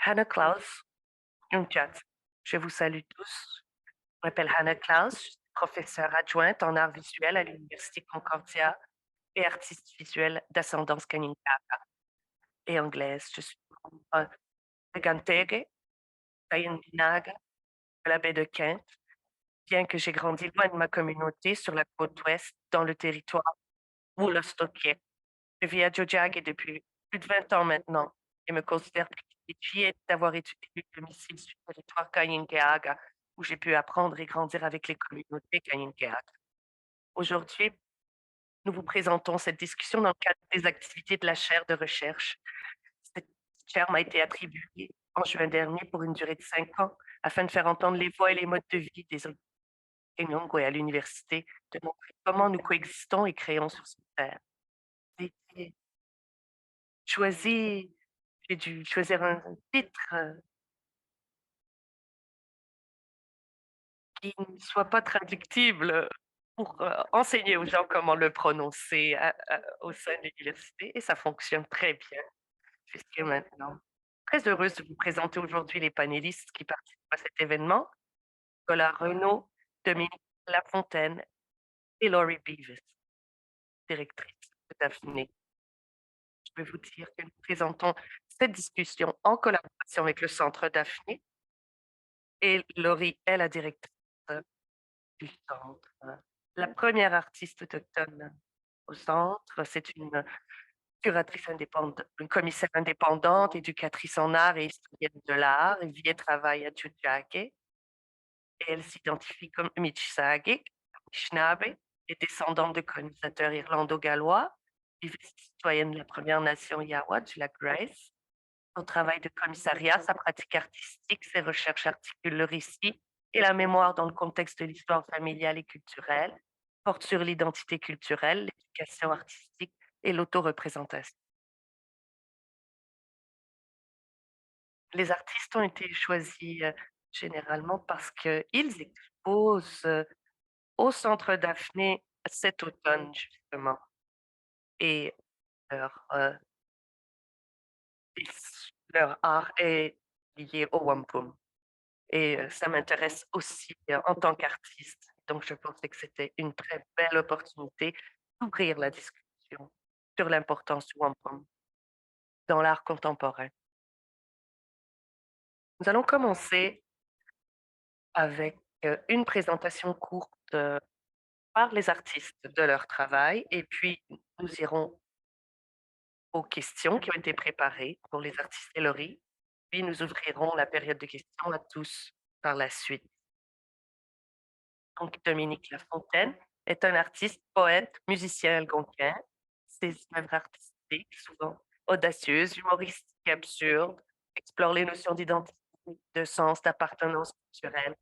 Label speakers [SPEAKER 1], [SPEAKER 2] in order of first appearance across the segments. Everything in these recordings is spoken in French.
[SPEAKER 1] Hannah Klaus, une chat. Je vous salue tous. Je m'appelle Hannah Klaus, je suis professeure adjointe en arts visuels à l'Université Concordia et artiste visuelle d'ascendance Kaninkaka et anglaise. Je suis de Gantege, Kayinbinaga, de la baie de Quinte, bien que j'ai grandi loin de ma communauté sur la côte ouest, dans le territoire Woolastoquet. Je vis à Jojage depuis plus de 20 ans maintenant et me considère privilégiée d'avoir étudié le domicile sur le territoire Kayinkeaga, où j'ai pu apprendre et grandir avec les communautés Kayinkeaga. Aujourd'hui, nous vous présentons cette discussion dans le cadre des activités de la chaire de recherche. Cette chaire m'a été attribuée en juin dernier pour une durée de 5 ans afin de faire entendre les voix et les modes de vie des Kenyongwe à l'université, de montrer comment nous coexistons et créons sur cette terre. J'ai été choisi J'ai dû choisir un titre, qui ne soit pas traductible, pour, enseigner aux gens comment le prononcer au sein de l'université et ça fonctionne très bien jusqu'à maintenant. Très heureuse de vous présenter aujourd'hui les panélistes qui participent à cet événement, Nicolas Renaud, Dominique Lafontaine et Laurie Beavis, directrice de Daphné. Je peux vous dire que nous présentons cette discussion en collaboration avec le Centre Daphné et Laurie est la directrice du centre. La première artiste autochtone au centre, c'est une curatrice indépendante, une commissaire indépendante, éducatrice en art et historienne de l'art. Elle vit et travaille à Tiohtià:ke et elle s'identifie comme Michsage, Anishinaabe et descendante de colonisateurs irlando-gallois, citoyenne de la Première Nation Yawa du lac Grace. Son travail de commissariat, sa pratique artistique, ses recherches articulent le récit et la mémoire dans le contexte de l'histoire familiale et culturelle, porte sur l'identité culturelle, l'éducation artistique et l'autoreprésentation. Les artistes ont été choisis généralement parce qu'ils exposent au Centre Daphné cet automne, justement, et leur, euh, leur art est lié au wampum. Et ça m'intéresse aussi en tant qu'artiste. Donc, je pensais que c'était une très belle opportunité d'ouvrir la discussion sur l'importance du wampum dans l'art contemporain. Nous allons commencer avec une présentation courte par les artistes de leur travail et puis nous irons aux questions qui ont été préparées pour les artistes et Laurie. Puis nous ouvrirons la période de questions à tous par la suite. Donc, Dominique Lafontaine est un artiste, poète, musicien algonquin. Ses œuvres artistiques, souvent audacieuses, humoristiques et absurdes, explorent les notions d'identité, de sens, d'appartenance culturelle.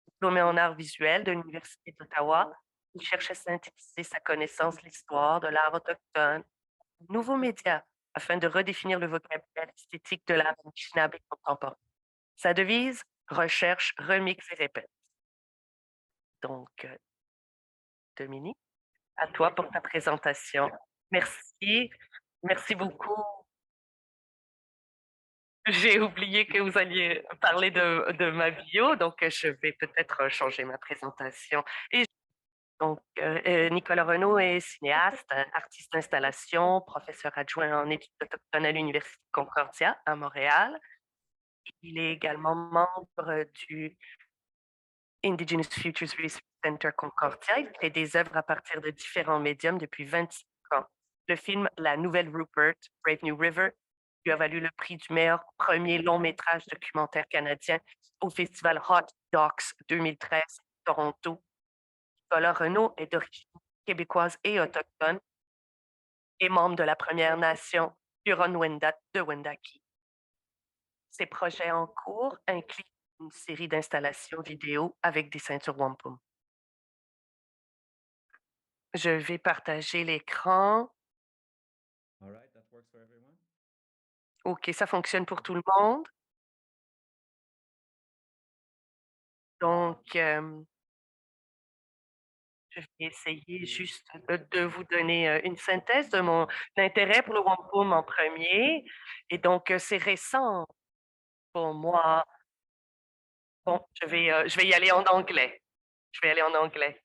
[SPEAKER 1] Diplômé en art visuel de l'Université d'Ottawa, il cherche à synthétiser sa connaissance de l'histoire, de l'art autochtone, de nouveaux médias, afin de redéfinir le vocabulaire esthétique de l'art anishinaabe contemporain. Sa devise, recherche, remix et répète. Donc, Dominique, à toi pour ta présentation. Merci. Merci beaucoup. J'ai oublié que vous alliez parler de ma bio, donc je vais peut-être changer ma présentation. Et donc, Nicolas Renaud est cinéaste, artiste d'installation, professeur adjoint en études autochtones à l'Université Concordia à Montréal. Il est également membre du Indigenous Futures Research Center Concordia. Il crée des œuvres à partir de différents médiums depuis 25 ans. Le film La Nouvelle Rupert, Brave New River, lui a valu le prix du meilleur premier long métrage documentaire canadien au festival Hot Docs 2013 à Toronto. Nicolas Renaud est d'origine québécoise et autochtone et membre de la Première Nation Huron-Wendat de Wendake. Ses projets en cours incluent une série d'installations vidéo avec des ceintures wampum. Je vais partager l'écran.
[SPEAKER 2] All right, that works for everyone.
[SPEAKER 1] OK, ça fonctionne pour tout le monde. Donc, je vais essayer juste de vous donner une synthèse de mon intérêt pour le wampum en premier. Et donc, c'est récent. pour moi, bon, je vais y aller en anglais. Je vais aller en anglais.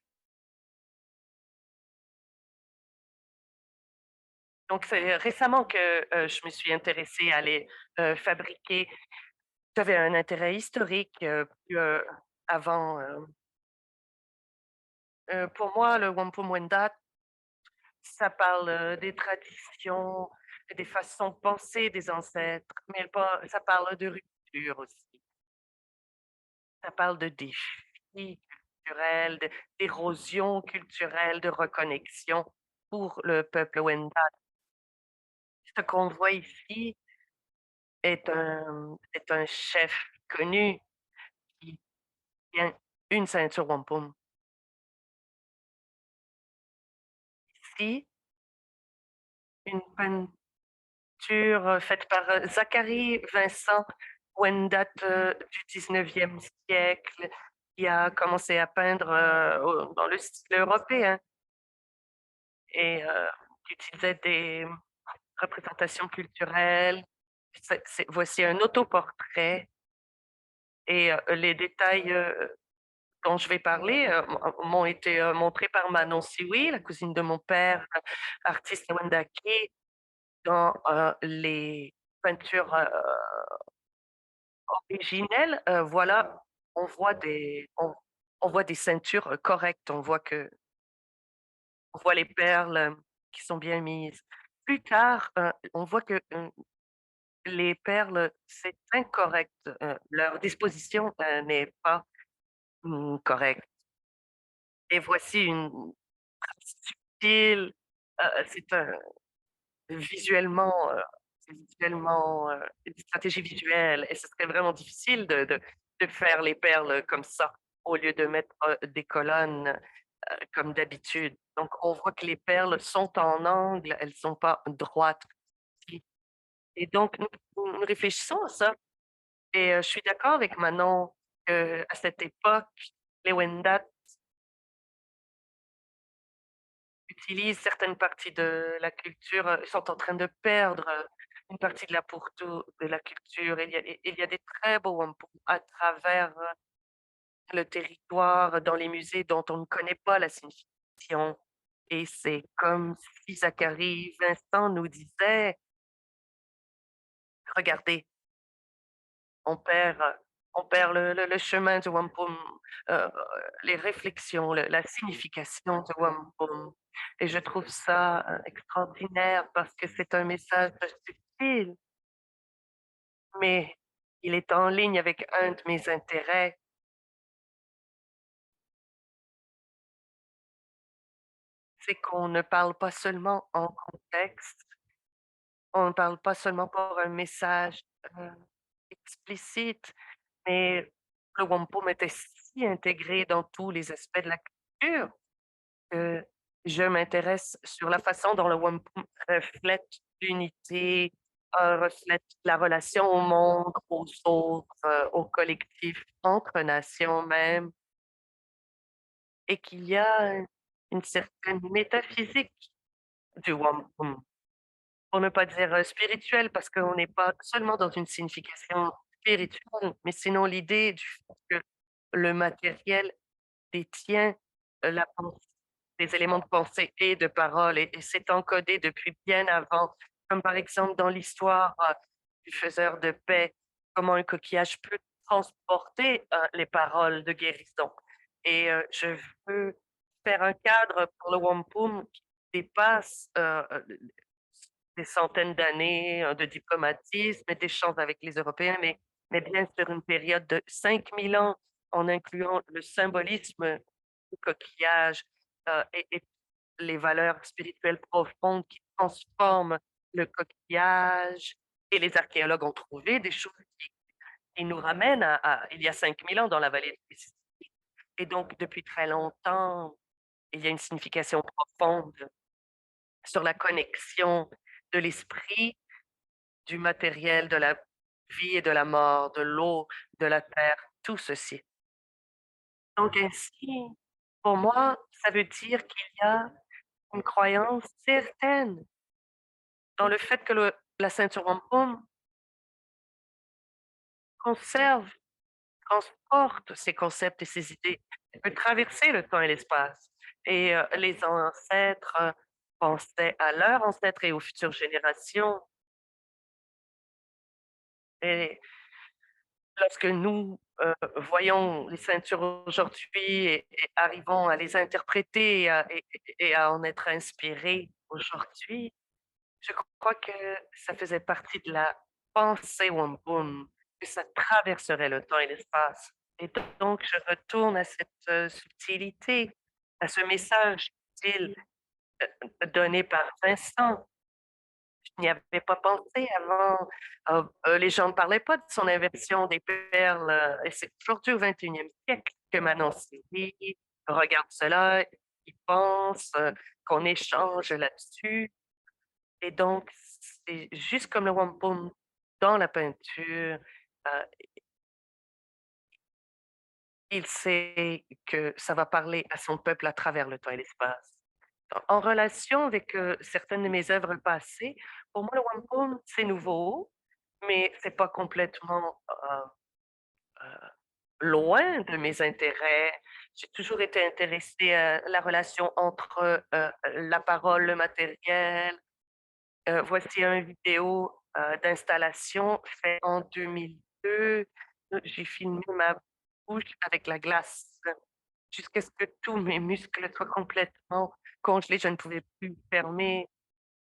[SPEAKER 1] Donc c'est récemment que, je me suis intéressée à les, fabriquer. J'avais un intérêt historique, plus, avant, pour moi, le wampum Wendat, ça parle, des traditions, des façons de penser des ancêtres, mais pas ça parle de rupture aussi. Ça parle de défis culturels, d'érosion culturelle, de reconnexion pour le peuple Wendat. Ce qu'on voit ici est un chef connu qui tient une ceinture wampum. Ici, une peinture, faite par, Zacharie Vincent Wendat, du 19e siècle, qui a commencé à peindre, au dans le style européen et qui utilisait des représentations culturelles. Voici un autoportrait et les détails, dont je vais parler, m'ont été, montrés par Manon Siwi, la cousine de mon père, artiste à Wendake, dans, les peintures, originelles. Voilà, on voit des on voit des ceintures, correctes. On voit les perles, qui sont bien mises. Plus tard, on voit que, les perles, c'est incorrect, leur disposition, n'est pas, correcte et voici une trace subtile, c'est un visuellement, c'est visuellement, une stratégie visuelle et ce serait vraiment difficile de faire les perles comme ça, au lieu de mettre, des colonnes, comme d'habitude. Donc on voit que les perles sont en angle, elles sont pas droites et donc nous réfléchissons à ça. Et je suis d'accord avec Manon qu'à cette époque, les Wendat utilisent certaines parties de la culture, sont en train de perdre, une partie de la culture. Il y a des très beaux wampum à travers, le territoire, dans les musées dont on ne connaît pas la signification et c'est comme si Zacharie Vincent nous disait: «Regardez, on perd, on perd le chemin du wampum, heu, les réflexions, la signification du wampum et je trouve ça, extraordinaire parce que c'est un message subtil, mais il est en ligne avec un de mes intérêts, c'est qu'on ne parle pas seulement en contexte, on ne parle pas seulement pour un message, heu, explicite, mais le wampum était si intégré dans tous les aspects de la culture que je m'intéresse sur la façon dont le wampum reflète l'unité, reflète la relation au monde, aux autres, au collectif, entre nations même, et qu'il y a une certaine métaphysique du wampum, pour ne pas dire, spirituelle, parce qu'on n'est pas seulement dans une signification spirituelle, mais sinon l'idée du fait que le matériel détient, la pensée, des éléments de pensée et de parole et c'est encodé depuis bien avant. Comme par exemple dans l'histoire, du faiseur de paix, comment un coquillage peut transporter, les paroles de guérison et je veux faire un cadre pour le wampum qui dépasse, des centaines d'années, de diplomatisme et d'échanges avec les Européens, mais bien sur une période de 5 000 ans en incluant le symbolisme du coquillage, et les valeurs spirituelles profondes qui transforment le coquillage et les archéologues ont trouvé des choses qui nous ramènent à il y a 5 000 ans dans la vallée du Mississippi et donc depuis très longtemps, il y a une signification profonde sur la connexion de l'esprit, du matériel, de la vie et de la mort, de l'eau, de la terre, tout ceci. Donc ainsi, pour moi, ça veut dire qu'il y a une croyance certaine dans le fait que la ceinture wampum conserve, transporte ces concepts et ces idées. Elle peut traverser le temps et l'espace. Et les ancêtres pensaient à leurs ancêtres et aux futures générations. Et lorsque nous voyons les ceintures aujourd'hui et arrivons à les interpréter et à en être inspirés aujourd'hui, je crois que ça faisait partie de la pensée Wampum, que ça traverserait le temps et l'espace. Et donc, je retourne à cette subtilité, à ce message subtil donné par Vincent. Je n'y avais pas pensé avant. Les gens ne parlaient pas de son inversion des perles. Et c'est aujourd'hui au 21e siècle que Manon Siri regarde cela, il pense qu'on échange là-dessus. Et donc, c'est juste comme le wampum dans la peinture, heu, il sait que ça va parler à son peuple à travers le temps et l'espace. En relation avec, certaines de mes œuvres passées, pour moi, le wampum, c'est nouveau, mais c'est pas complètement, loin de mes intérêts. J'ai toujours été intéressée à la relation entre, la parole, le matériel. Voici un vidéo, d'installation fait en 2002. J'ai filmé ma bouche avec la glace jusqu'à ce que tous mes muscles soient complètement congelés. Je ne pouvais plus fermer,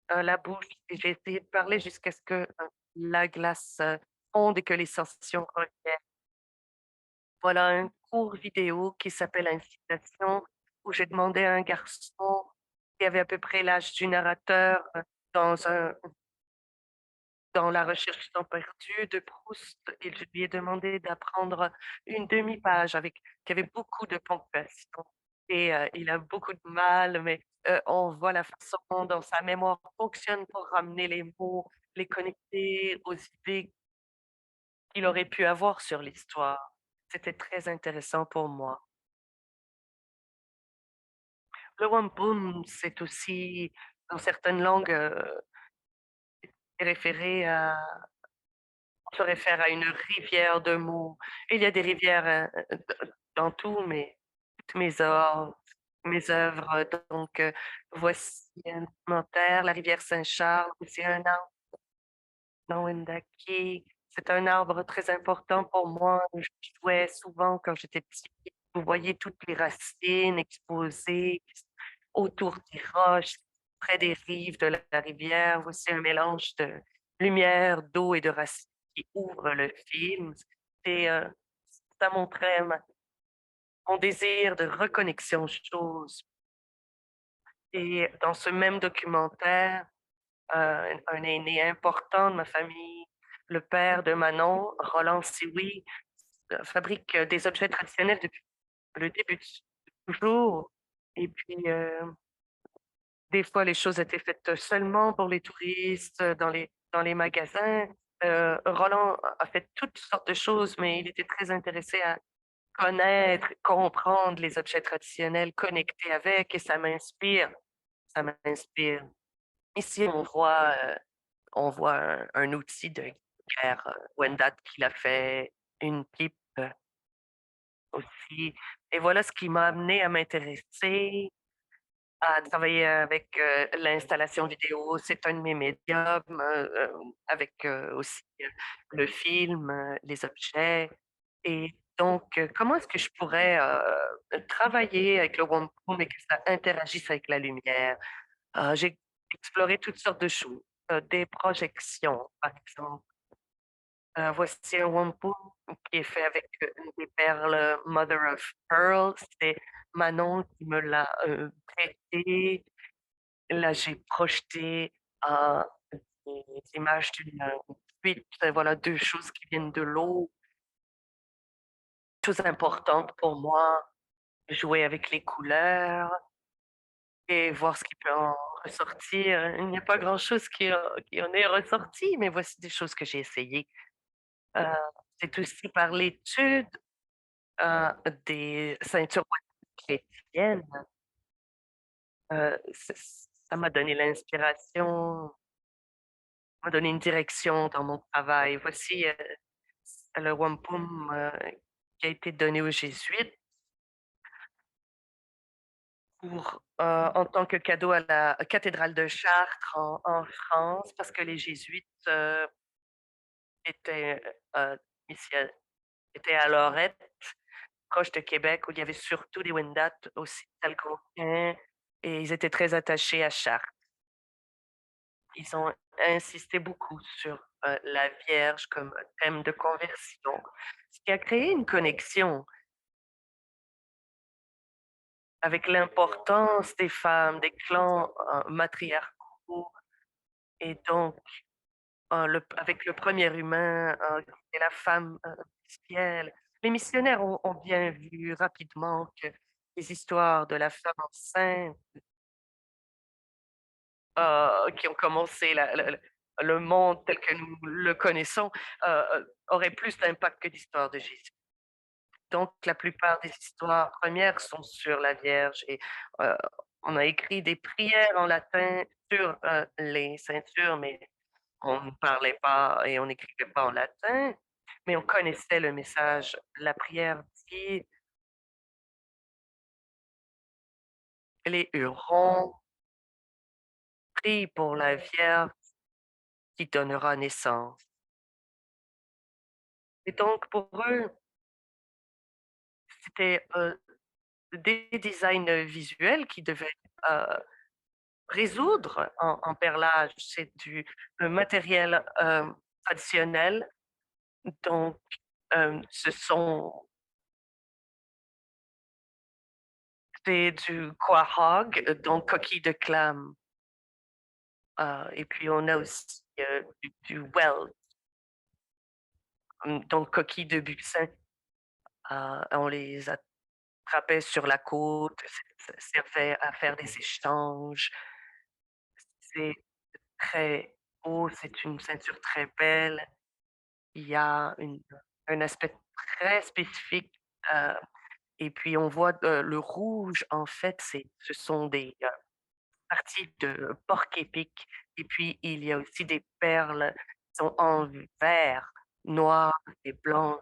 [SPEAKER 1] la bouche et j'ai essayé de parler jusqu'à ce que, la glace, fonde et que les sensations reviennent. Voilà un court vidéo qui s'appelle «Incitation» où j'ai demandé à un garçon qui avait à peu près l'âge du narrateur, dans un dans La recherche du temps perdu de Proust et je lui ai demandé d'apprendre une demi-page qui avait beaucoup de ponctuation et il a beaucoup de mal, mais on voit la façon dont sa mémoire fonctionne pour ramener les mots, les connecter aux idées qu'il aurait pu avoir sur l'histoire. C'était très intéressant pour moi. Le wampum, c'est aussi, dans certaines langues, référé à on se réfère à une rivière de mots. Il y a des rivières, dans tout, mais toutes mes œuvres, donc voici un documentaire, la rivière Saint-Charles, c'est un arbre Nawindaki. C'est un arbre très important pour moi. Je jouais souvent quand j'étais petite. Vous voyez toutes les racines exposées autour des roches, près des rives de la rivière. Voici un mélange de lumière, d'eau et de racines qui ouvre le film. Et ça montrait mon désir de reconnexion aux choses. Et dans ce même documentaire, un aîné important de ma famille, le père de Manon, Roland Sioui, fabrique des objets traditionnels depuis le début, toujours. Et puis, des fois, les choses étaient faites seulement pour les touristes, dans les magasins. Roland a fait toutes sortes de choses, mais il était très intéressé à connaître, comprendre les objets traditionnels, connecter avec et ça m'inspire. Ici, on voit un outil de guerre, Wendat qui l'a fait, une pipe, aussi et voilà ce qui m'a amené à m'intéresser, à travailler avec, l'installation vidéo. C'est un de mes médiums, avec, aussi, le film, les objets et donc comment est-ce que je pourrais, travailler avec le wampum et que ça interagisse avec la lumière? J'ai exploré toutes sortes de choses, des projections, par exemple. Voici un wampum qui est fait avec, des perles Mother of Pearl. C'est Manon qui me l'a, prêté. Là, j'ai projeté, heu, des images d'une, fuite, voilà 2 choses qui viennent de l'eau. Chose importante pour moi, jouer avec les couleurs et voir ce qui peut en ressortir. Il n'y a pas grand-chose qui en est ressorti, mais voici des choses que j'ai essayées. Heu, c'est aussi par l'étude, des ceintures chrétiennes, ç ça m'a donné l'inspiration, m'a donné une direction dans mon travail. Voici, le wampum, qui a été donné aux jésuites en tant que cadeau à la cathédrale de Chartres en France parce que les jésuites, étaient, ici étaient à Lorette, proche de Québec, où il y avait surtout des Wendat, aussi algonquins, et ils étaient très attachés à Chartres. Ils ont insisté beaucoup sur, la Vierge comme thème de conversion, ce qui a créé une connexion avec l'importance des femmes, des clans, matriarcaux, et donc, avec le premier humain, qui était la femme, ciel. Les missionnaires ont bien vu rapidement que les histoires de la femme enceinte, qui ont commencé le monde tel que nous le connaissons, auraient plus d'impact que l'histoire de Jésus. Donc la plupart des histoires premières sont sur la Vierge, et heu, on a écrit des prières en latin sur, les ceintures, mais on ne parlait pas et on n'écrivait pas en latin, mais on connaissait le message. La prière dit: «Les Hurons prient pour la Vierge qui donnera naissance», et donc pour eux, c'était, des designs visuels qui devaient, heu, résoudre en perlage. C'est du matériel, traditionnel, donc ce sont c'est du quahog, donc coquille de clam, et puis on a aussi, du weld, donc coquille de buccin. On les attrapait sur la côte, ça servait à faire des échanges. C'est très beau, c'est une ceinture très belle. Il y a un aspect très spécifique, heu et puis on voit, le rouge, en fait, ce sont des, parties de porc-épic, et puis il y a aussi des perles qui sont en vert, noir et blanc,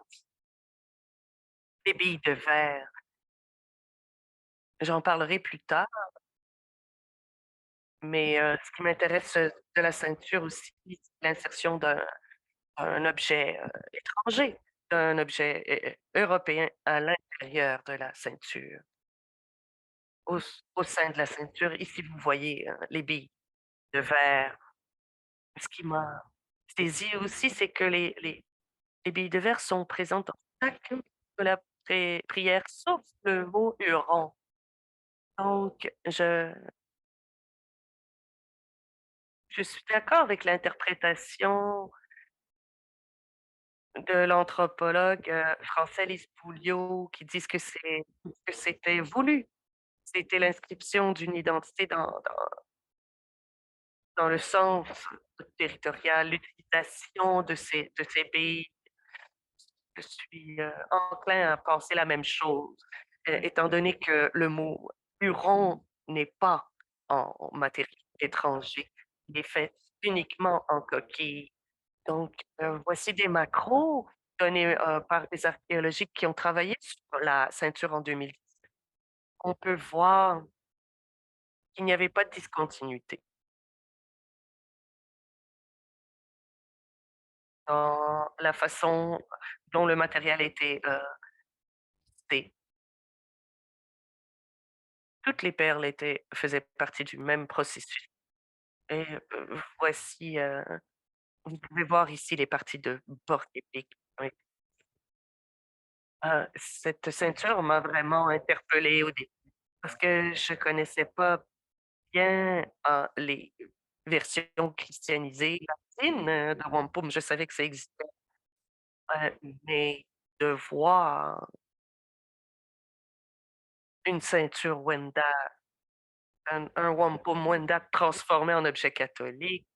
[SPEAKER 1] des billes de verre. J'en parlerai plus tard, mais ce qui m'intéresse, de la ceinture aussi, c'est l'insertion d'un objet, étranger, d'un objet européen à l'intérieur de la ceinture. Au sein de la ceinture, ici, vous voyez, les billes de verre. Ce qui m'a saisi aussi, c'est que les billes de verre sont présentes dans chacune de la prière, sauf le mot Huron. Donc je suis d'accord avec l'interprétation de l'anthropologue, français Lise Pouliot, qui disent que c'était voulu. C'était l'inscription d'une identité dans le sens territorial, l'utilisation de ces billes. Je suis, enclin à penser la même chose, étant donné que le mot huron n'est pas en matériel étranger. Il est fait uniquement en coquille. Donc, voici des macros donnés, par des archéologistes qui ont travaillé sur la ceinture en 2010. On peut voir qu'il n'y avait pas de discontinuité dans la façon dont le matériel était, fait. Toutes les perles faisaient partie du même processus, et voici, vous pouvez voir ici les parties de porc-épic. Oui. Cette ceinture m'a vraiment interpellée au début parce que je connaissais pas bien, les versions christianisées latines, de wampum. Je savais que ça existait, mais de voir une ceinture Wendat, un wampum Wendat transformé en objet catholique,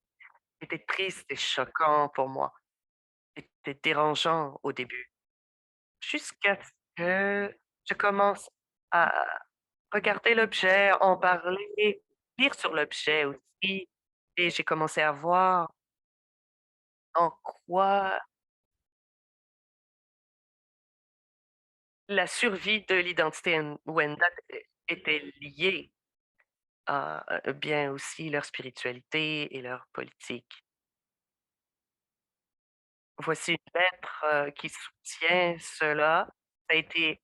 [SPEAKER 1] c'était triste et choquant pour moi. C'était dérangeant au début, jusqu'à ce que je commence à regarder l'objet, en parler, lire sur l'objet aussi, et j'ai commencé à voir en quoi la survie de l'identité Wendat était liée à, bien aussi leur spiritualité et leur politique. Voici une lettre, qui soutient cela. Ça a été,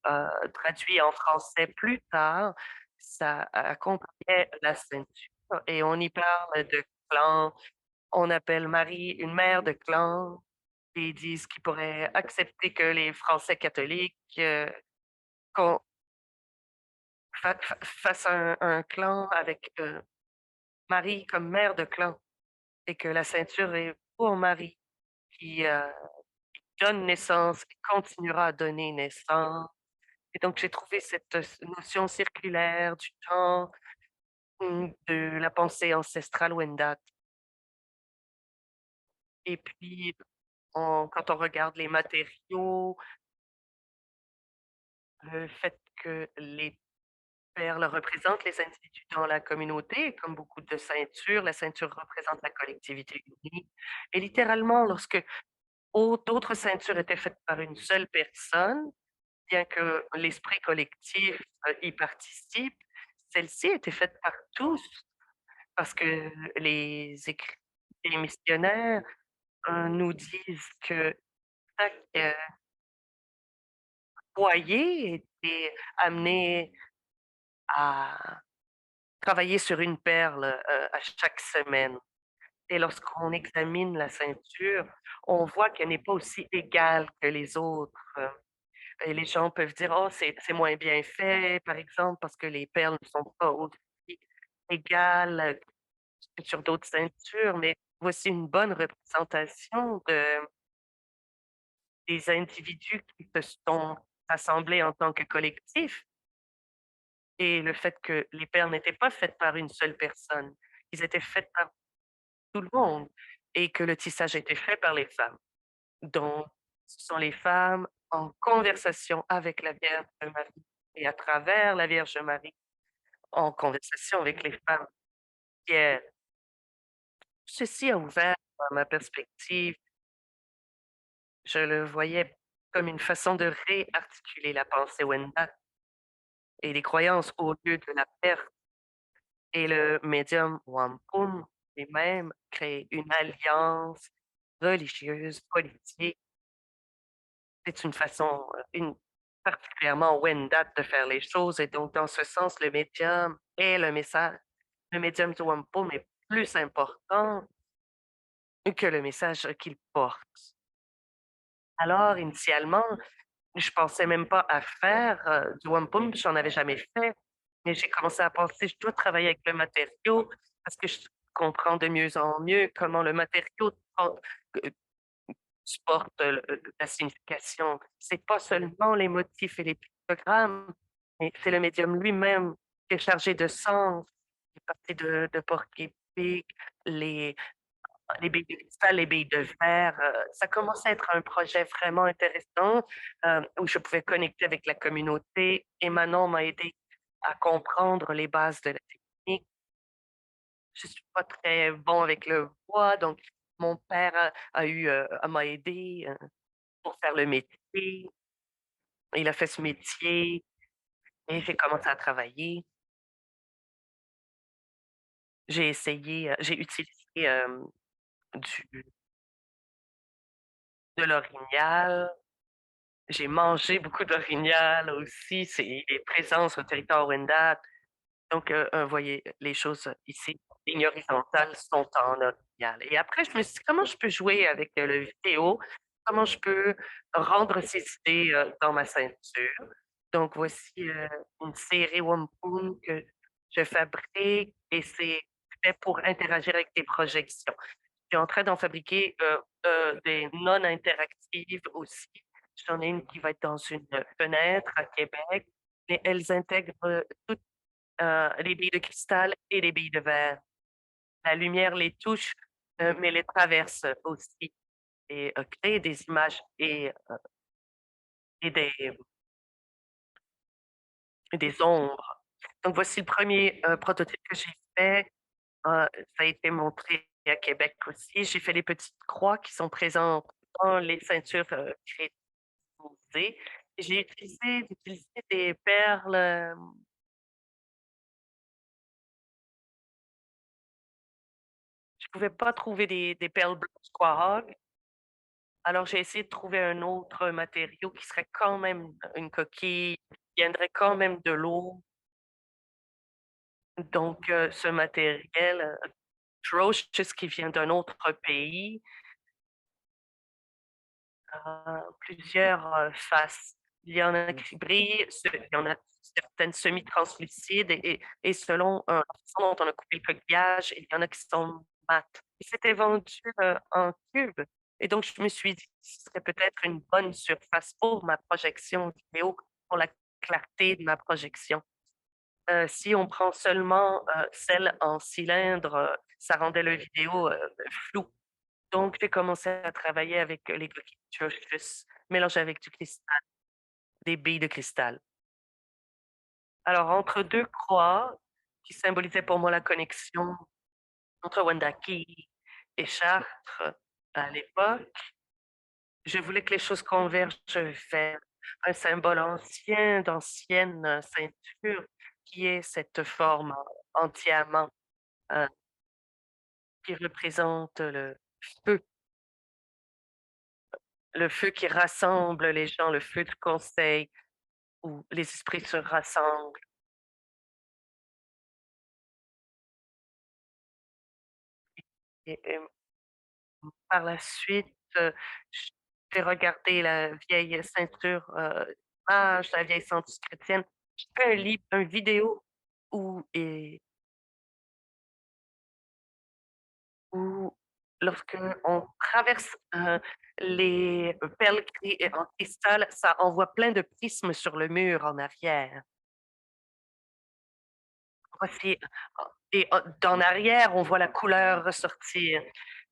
[SPEAKER 1] traduit en français plus tard. Ça accompagnait la ceinture et on y parle de clan. On appelle Marie une mère de clan et ils disent qu'ils pourraient accepter que les Français catholiques, qu'on fassent un clan avec, Marie comme mère de clan et que la ceinture est pour Marie qui, donne naissance et continuera à donner naissance. Et donc, j'ai trouvé cette notion circulaire du temps, de la pensée ancestrale Wendat. Et puis, quand on regarde les matériaux, le fait que les perles représentent les individus dans la communauté, comme beaucoup de ceintures, la ceinture représente la collectivité unie. Et littéralement, lorsque d'autres ceintures étaient faites par une seule personne, bien que l'esprit collectif, y participe, celle-ci était faite par tous parce que les écrits des missionnaires, nous disent que chaque, foyer était amené à travailler sur une perle, à chaque semaine et lorsqu'on examine la ceinture, on voit qu'elle n'est pas aussi égale que les autres, et les gens peuvent dire: «Oh, c'est moins bien fait», par exemple, parce que les perles ne sont pas aussi égales que sur d'autres ceintures, mais voici une bonne représentation des individus qui se sont rassemblés en tant que collectif et le fait que les perles n'étaient pas faites par une seule personne, ils étaient faites par tout le monde et que le tissage était fait par les femmes. Donc, ce sont les femmes en conversation avec la Vierge Marie et à travers la Vierge Marie, en conversation avec les femmes fières. Ceci a ouvert ma perspective. Je le voyais comme une façon de réarticuler la pensée Wendat et les croyances au lieu de la perte et le médium Wampum lui-même crée une alliance religieuse, politique. C'est une façon, une particulièrement Wendat de faire les choses et donc dans ce sens, le médium et le message. Le médium du Wampum est plus important que le message qu'il porte. Alors initialement, je pensais même pas à faire, du wampum, j'en avais jamais fait, mais j'ai commencé à penser: «Je dois travailler avec le matériau» parce que je comprends de mieux en mieux comment le matériau heu, supporte, la signification. C'est pas seulement les motifs et les pictogrammes, mais c'est le médium lui-même qui est chargé de sens, les parties de porc-épic, les les billes de cristal, les billes de verre, ça commençait à être un projet vraiment intéressant, où je pouvais connecter avec la communauté et Manon m'a aidé à comprendre les bases de la technique. Je suis pas très bon avec le bois, donc mon père m'a aidé, pour faire le métier. Il a fait ce métier et j'ai commencé à travailler. J'ai essayé, j'ai utilisé, du de l'orignal. J'ai mangé beaucoup d'orignal aussi, c'est il est présent sur le territoire Wendat. Donc, voyez, les choses ici, lignes horizontales sont en orignal et après je me suis dit: «Comment je peux jouer avec, le vidéo? Comment je peux rendre ces idées, dans ma ceinture?» Donc voici, une série Wampum que je fabrique et c'est fait pour interagir avec des projections. Je suis en train d'en fabriquer, des non interactives aussi. J'en ai une qui va être dans une fenêtre à Québec, mais elles intègrent, toutes, les billes de cristal et les billes de verre. La lumière les touche, mais les traverse aussi et crée des images et des ombres. Donc voici le premier prototype que j'ai fait. Ça a été montré à Québec aussi. J'ai fait les petites croix qui sont présentes dans les ceintures, créatisées J'ai utilisé des perles, je pouvais pas trouver des perles blanches Quahog, alors j'ai essayé de trouver un autre matériau qui serait quand même une coquille, qui viendrait quand même de l'eau. Donc ce matériel, Trochus qui vient d'un autre pays, plusieurs, faces. Il y en a qui brillent, il y en a certaines semi-translucides et selon, la façon dont on a coupé le coquillage, il y en a qui sont mat. Et c'était vendu, en cubes et donc je me suis dit: «Ce serait peut-être une bonne surface pour ma projection vidéo, pour la clarté de ma projection». Si on prend seulement, celle en cylindre, ça rendait le vidéo, flou. Donc j'ai commencé à travailler avec, les coquilles Trochus mélangées avec du cristal, des billes de cristal. Alors entre 2 croix qui symbolisaient pour moi la connexion entre Wendake et Chartres à l'époque, je voulais que les choses convergent vers un symbole ancien d'ancienne, ceinture qui est cette forme en diamant, heu, qui représente feu, le feu qui rassemble les gens, le feu du conseil où les esprits se rassemblent. Et par la suite, j j'ai regardé la vieille ceinture, image, la vieille ceinture chrétienne. J'ai fait un livre un vidéo où où lorsqu'on traverse, les perles en cristal, ça envoie plein de prismes sur le mur en arrière. Voici et d'en arrière, on voit la couleur ressortir.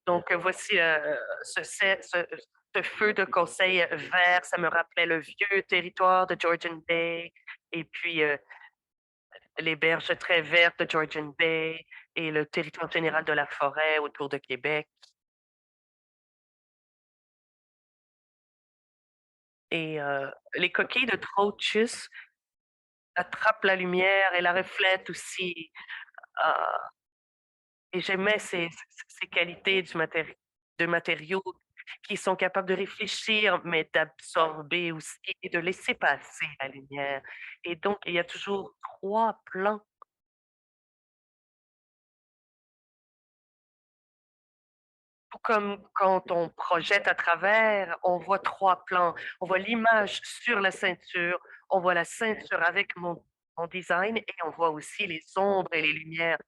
[SPEAKER 1] Donc voici, ce feu de conseil vert, ça me rappelait le vieux territoire de Georgian Bay et puis, les berges très vertes de Georgian Bay et le territoire général de la forêt autour de Québec et les coquilles de Trochus attrapent la lumière et la reflètent aussi, heu et j'aimais ces qualités de matériaux qui sont capables de réfléchir, mais d'absorber aussi et de laisser passer la lumière et donc il y a toujours 3 plans. Tout comme quand on projette à travers, on voit 3 plans. On voit l'image sur la ceinture, on voit la ceinture avec mon design et on voit aussi les ombres et les lumières,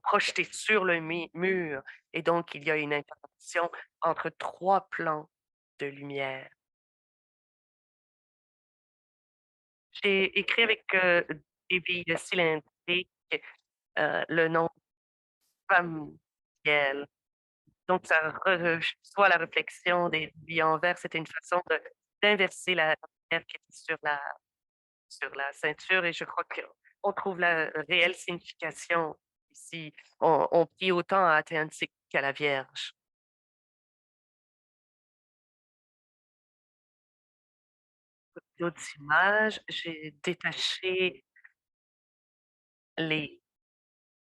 [SPEAKER 1] projetées sur le mur et donc il y a une interaction entre 3 plans de lumière. J'ai écrit avec, des billes cylindriques, le nom Femme Ciel. Donc ça soit la réflexion des billes en verre, c'était une façon d'inverser la lumière qui était sur la ceinture et je crois qu'on trouve la réelle signification ici. On prie autant à Athéensé qu'à la Vierge. D'autres images, j'ai détaché les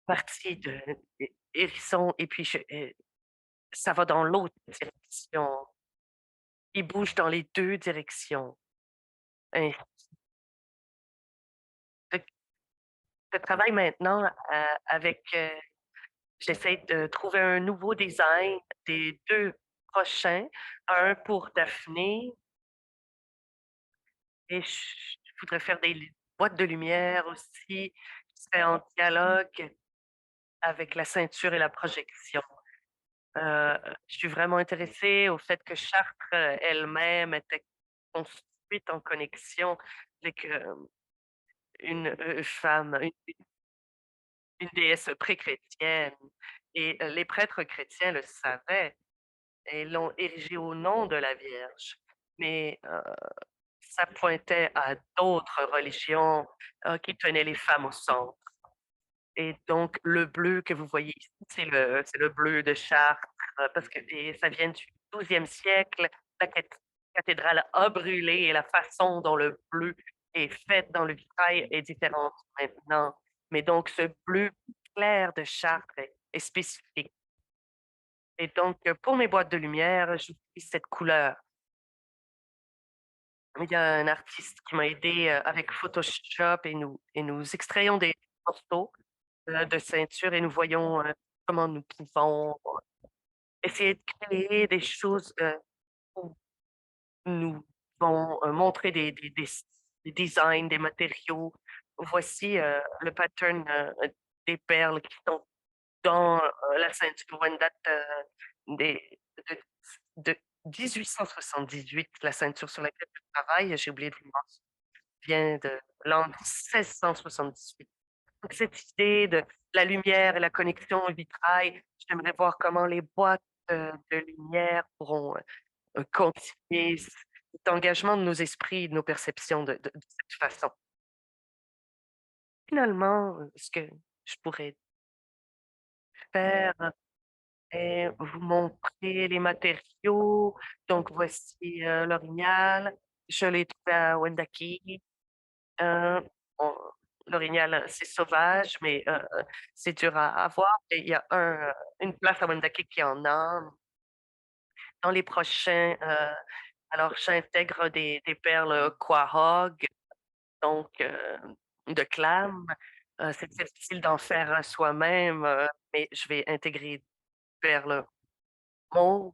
[SPEAKER 1] parties de hérisson et puis ça va dans l'autre direction. Il bouge dans les 2 directions. Hein, fait que je travaille maintenant, avec, j'essaie de trouver un nouveau design des 2 prochains, un pour Daphné et je voudrais faire des boîtes de lumière aussi, qui seraient en dialogue avec la ceinture et la projection. Je suis vraiment intéressée au fait que Chartres, elle-même était construite en connexion avec, une, femme, une déesse pré-chrétienne et les prêtres chrétiens le savaient et l'ont érigée au nom de la Vierge. Mais, ça pointait à d'autres religions, qui tenaient les femmes au centre et donc le bleu que vous voyez ici, c'est le bleu de Chartres, parce que et ça vient du 12e siècle, la cathédrale a brûlé et la façon dont le bleu est fait dans le vitrail est différente maintenant. Mais donc, ce bleu clair de Chartres est spécifique. Et donc, pour mes boîtes de lumière, j'utilise cette couleur. Il y a un artiste qui m'a aidé avec Photoshop et nous extrayons des morceaux de ceinture et nous voyons comment nous pouvons essayer de créer des choses où nous pouvons montrer des designs, des matériaux. Voici le pattern des perles qui sont dans la ceinture Wendat des, de 1878, la ceinture sur laquelle je travaille, j'ai oublié de vous mentionner, vient de l'an 1678. Donc, cette idée de la lumière et la connexion au vitrail, j'aimerais voir comment les boîtes de lumière pourront continuer cet engagement de nos esprits, de nos perceptions de cette façon. Finalement, ce que je pourrais faire et vous montrer les matériaux. Donc, voici l'orignal. Je l'ai trouvé à Wendake. Euh, on- L'orignal, c'est sauvage, mais c'est dur à avoir. Et il y a une place à Wendake qui en a. Dans les prochains, alors j'intègre des perles Quahog, donc de clam. C'est difficile d'en faire soi-même, mais je vais intégrer des perles mauve.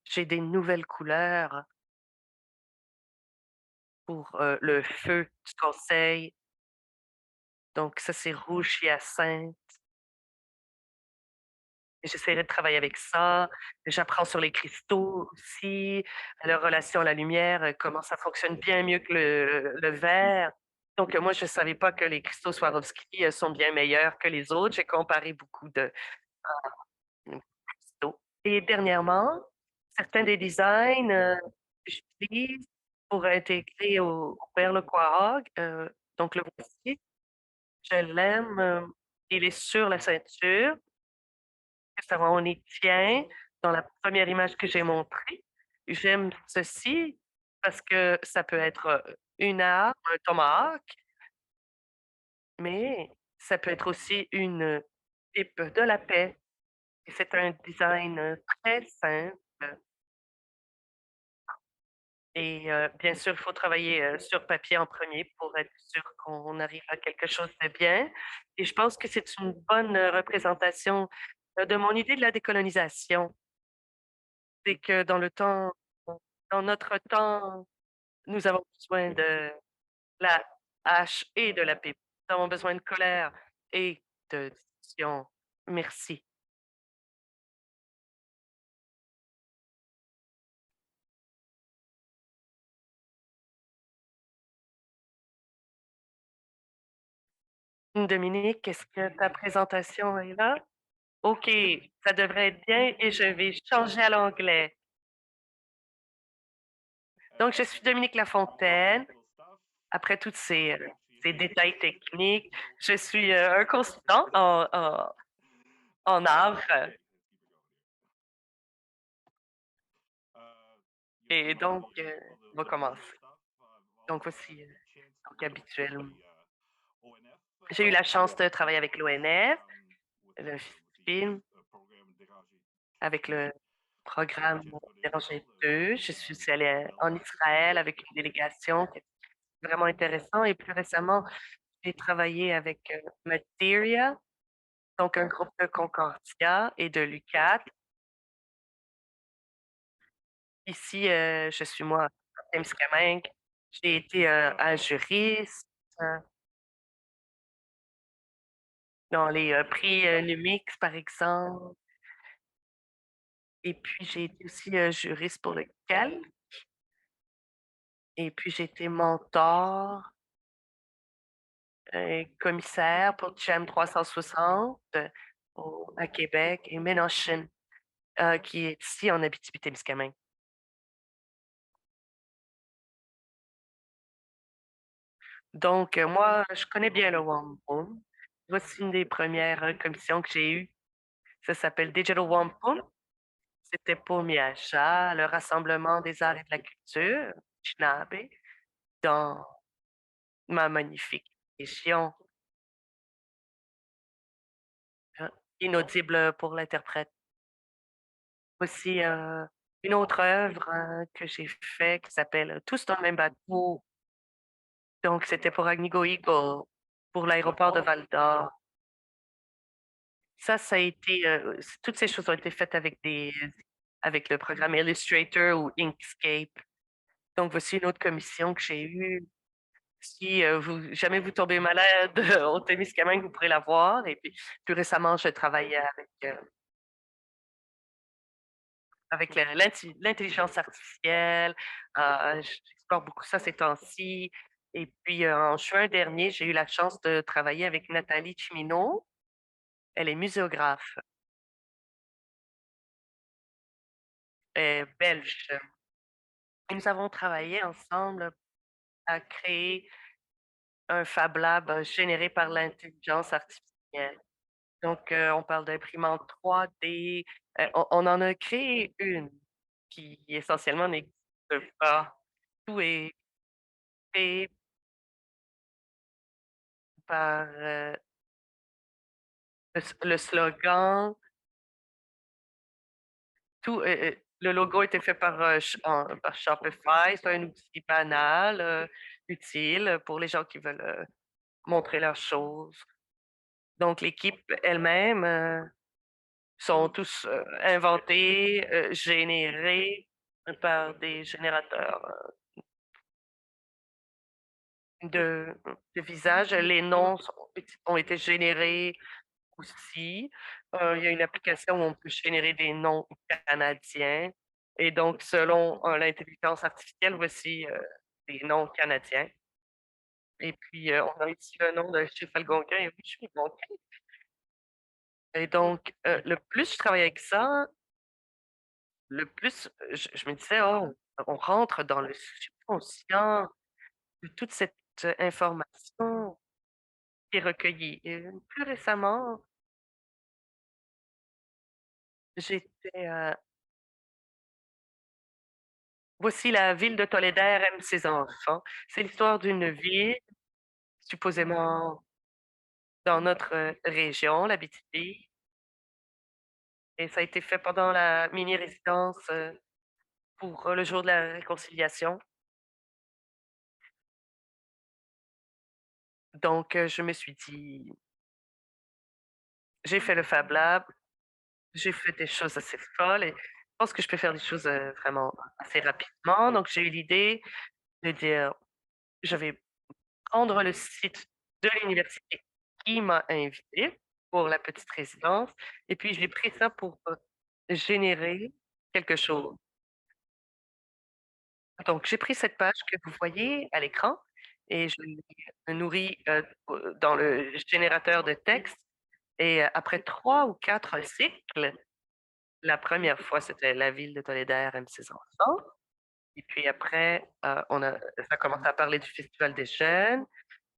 [SPEAKER 1] J'ai des nouvelles couleurs pour le feu du conseil. Donc, ça, c'est rouge hyacinthe. J'essaierai de travailler avec ça. J'apprends sur les cristaux aussi, leur relation à la lumière, comment ça fonctionne bien mieux que le verre. Donc, moi, je ne savais pas que les cristaux Swarovski sont bien meilleurs que les autres. J'ai comparé beaucoup de cristaux. Et dernièrement, certains des designs que j'utilise pour intégrer au perle Quahog, donc le voici, je l'aime. Il est sur la ceinture. Ça on y tient dans la première image que j'ai montrée. J'aime ceci parce que ça peut être une arme, un tomahawk, mais ça peut être aussi une pipe de la paix. Et c'est un design très simple. Et bien sûr, il faut travailler sur papier en premier pour être sûr qu'on arrive à quelque chose de bien. Et je pense que c'est une bonne représentation de mon idée de la décolonisation. C'est que dans notre temps, nous avons besoin de la hache et de la pipe. Nous avons besoin de colère et de discussion. Merci. Dominique, est-ce que ta présentation est là? OK, ça devrait être bien et je vais changer à l'anglais. Donc, je suis Dominique Lafontaine. Après tous ces détails techniques, je suis un consultant en art. Et donc, on va commencer. Donc, voici, donc habituel. J'ai eu la chance de travailler avec l'ONF, le film, avec le programme Déranger 2. Je suis aussi allée en Israël avec une délégation qui est vraiment intéressant. Et plus récemment, j'ai travaillé avec Materia, donc un groupe de Concordia et de l'UQAT. Ici, je suis moi, à Témiscamingue. J'ai été un juriste dans les prix Lumix, par exemple. Et puis, j'ai été aussi juriste pour le CAL. Et puis, j'ai été mentor, commissaire pour Cham 360 à Québec et Ménochin, qui est ici en Abitibi-Témiscamingue. Donc, moi, je connais bien le Wampum. Voici une des premières commissions que j'ai eues. Ça s'appelle Digital Wampum. C'était pour Miacha, le Rassemblement des arts et de la culture, Chinabe, dans ma magnifique région, hein, inaudible pour l'interprète. Aussi, une autre œuvre que j'ai fait qui s'appelle Tous dans le même bateau. Donc, c'était pour Agnico Eagle, pour l'aéroport de Val-d'Or. Ça a été, toutes ces choses ont été faites avec le programme Illustrator ou Inkscape. Donc, voici une autre commission que j'ai eue. Si jamais vous tombez malade au Témiscamingue, vous pourrez la voir. Et puis, plus récemment, je travaillais avec l'intelligence artificielle. J'explore beaucoup ça ces temps-ci. Et puis, en juin dernier, j'ai eu la chance de travailler avec Nathalie Chimino. Elle est muséographe, belge. Et nous avons travaillé ensemble à créer un Fab Lab généré par l'intelligence artificielle. Donc, on parle d'imprimante 3D. On en a créé une qui essentiellement n'existe pas. Tout est fait par le slogan. Le logo était fait par Shopify. C'est un outil banal, utile pour les gens qui veulent montrer leurs choses. Donc, l'équipe elle-même sont tous inventés, générés par des générateurs de, de visages. Les noms ont été générés aussi. Il y a une application où on peut générer des noms canadiens. Et donc, selon l'intelligence artificielle, voici des noms canadiens. Et puis, on a ici le nom de Chief Algonquin et Richie Algonquin. Et donc, le plus je travaille avec ça, le plus je me disais, oh, on rentre dans le subconscient de toute cette information qui est recueillie. Et plus récemment, j'étais voici la ville de Tolède aime ses enfants. C'est l'histoire d'une ville, supposément dans notre région, l'Abitibi, et ça a été fait pendant la mini-résidence pour le jour de la réconciliation. Donc, je me suis dit, j'ai fait le Fab Lab, j'ai fait des choses assez folles et je pense que je peux faire des choses vraiment assez rapidement. Donc, j'ai eu l'idée de dire, je vais prendre le site de l'université qui m'a invité pour la petite résidence et puis j'ai pris ça pour générer quelque chose. Donc, j'ai pris cette page que vous voyez à l'écran et je l'ai nourrie dans le générateur de texte. Et après 3 ou 4 cycles, la première fois, c'était la ville de Tolède aime ses enfants. Et puis après, ça a commencé à parler du Festival des jeunes.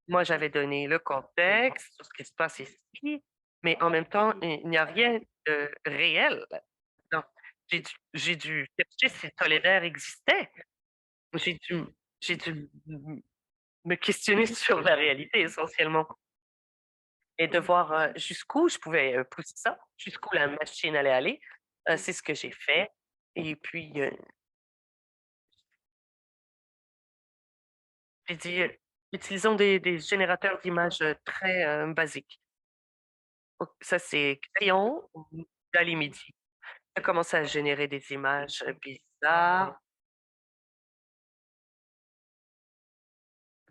[SPEAKER 1] Moi, j'avais donné le contexte sur ce qui se passe ici, mais en même temps, il n'y a rien de réel. Non, j'ai dû chercher si Tolède existait. J'ai dû j'ai dû me questionner sur la réalité essentiellement et de voir, jusqu'où je pouvais, pousser ça, jusqu'où la machine allait aller. C'est ce que j'ai fait et puis, j'ai dit, utilisons des générateurs d'images, très, basiques. Donc ça, c'est crayon ou Dali-Midi. Ça commence à générer des images, bizarres,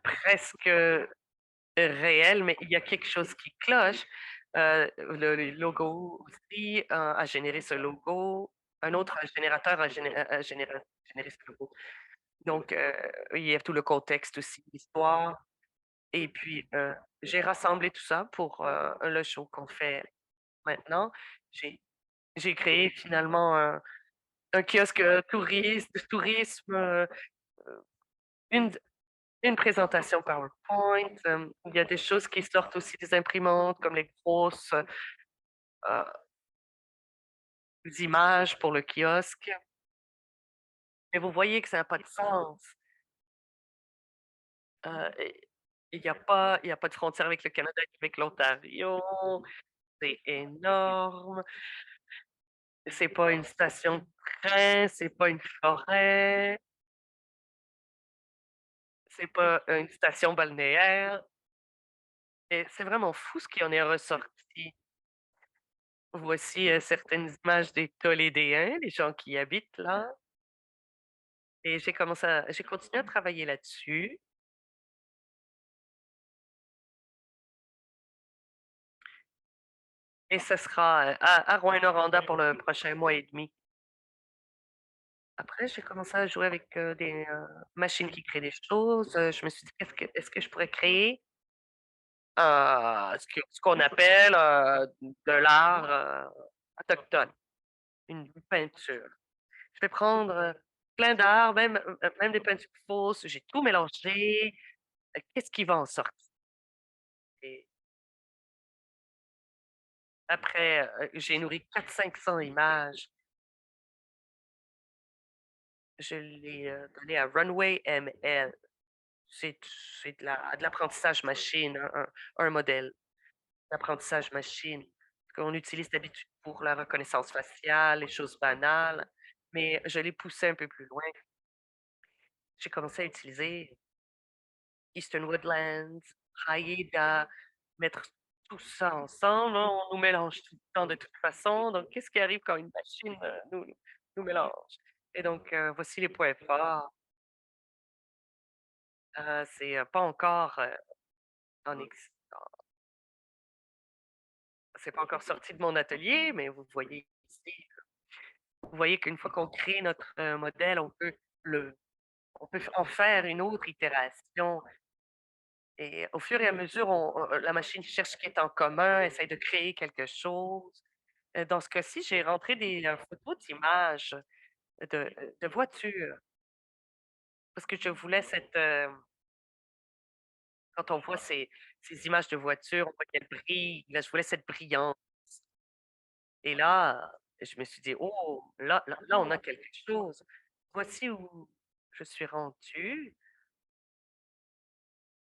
[SPEAKER 1] presque réelles, mais il y a quelque chose qui cloche. Le logo aussi a généré ce logo. Un autre générateur a généré ce logo. Donc, il y a tout le contexte aussi, l'histoire. Et puis, j'ai rassemblé tout ça pour le show qu'on fait maintenant. J'ai j'ai créé finalement un kiosque tourisme, une, une présentation PowerPoint. Il y a des choses qui sortent aussi des imprimantes, comme les grosses images pour le kiosque, et vous voyez que ça n'a pas de sens. Et il y a pas de frontière avec le Canada ni avec l'Ontario, c'est énorme, c'est pas une station de train, c'est pas une forêt, c'est pas une station balnéaire, et c'est vraiment fou ce qui en est ressorti. Voici, certaines images des Tolédéens, les gens qui y habitent là, et j'ai continué à travailler là-dessus, et ce sera, à Rouyn-Noranda pour le prochain mois et demi. Après, j'ai commencé à jouer avec, des, machines qui créent des choses, je me suis dit: «Est-ce que je pourrais créer, ce qu'on appelle, de l'art, autochtone, une peinture?» Je vais prendre, plein d'art, même des peintures fausses, j'ai tout mélangé, qu'est-ce qui va en sortir? Et après, j'ai nourri 400-500 images, je l'ai, donné à Runway ML. C'est c'est de l'apprentissage machine, un modèle d'apprentissage machine qu'on utilise d'habitude pour la reconnaissance faciale, les choses banales, mais je l'ai poussé un peu plus loin. J'ai commencé à utiliser Eastern Woodlands, Haida, mettre tout ça ensemble, hein, on nous mélange tout le temps de toute façon, donc qu'est-ce qui arrive quand une machine, nous mélange? Et donc, voici les points forts. C'est, pas encore, en ex c'est pas encore sorti de mon atelier, mais vous voyez ici, vous voyez qu'une fois qu'on crée notre, modèle, le on peut en faire une autre itération, et au fur et à mesure, la machine cherche ce qui est en commun, essaye de créer quelque chose. Dans ce cas-ci, j'ai rentré des, photos d'images de voitures parce que je voulais quand on voit ces images de voitures, on voit qu'elles brillent, là, je voulais cette brillance, et là, je me suis dit: «Oh, là, on a quelque chose. Voici où je suis rendue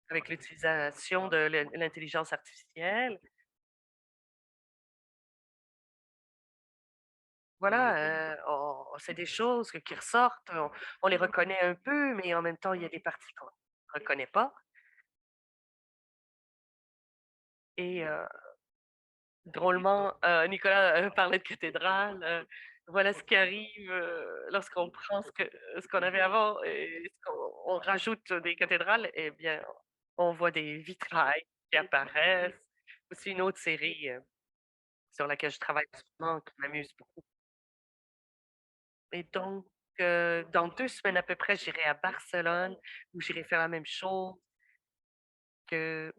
[SPEAKER 1] avec l'utilisation de l'intelligence artificielle». Voilà, c'est des choses qui ressortent, on les reconnaît un peu, mais en même temps, il y a des parties qu'on ne reconnaît pas, et drôlement, Nicolas, parlait de cathédrale, voilà ce qui arrive, lorsqu'on prend ce qu'on avait avant et ce qu'on on rajoute des cathédrales, et bien, on voit des vitrails qui apparaissent. Aussi une autre série, sur laquelle je travaille en ce moment qui m'amuse beaucoup, et donc, dans 2 semaines à peu près, j'irai à Barcelone où j'irai faire la même chose que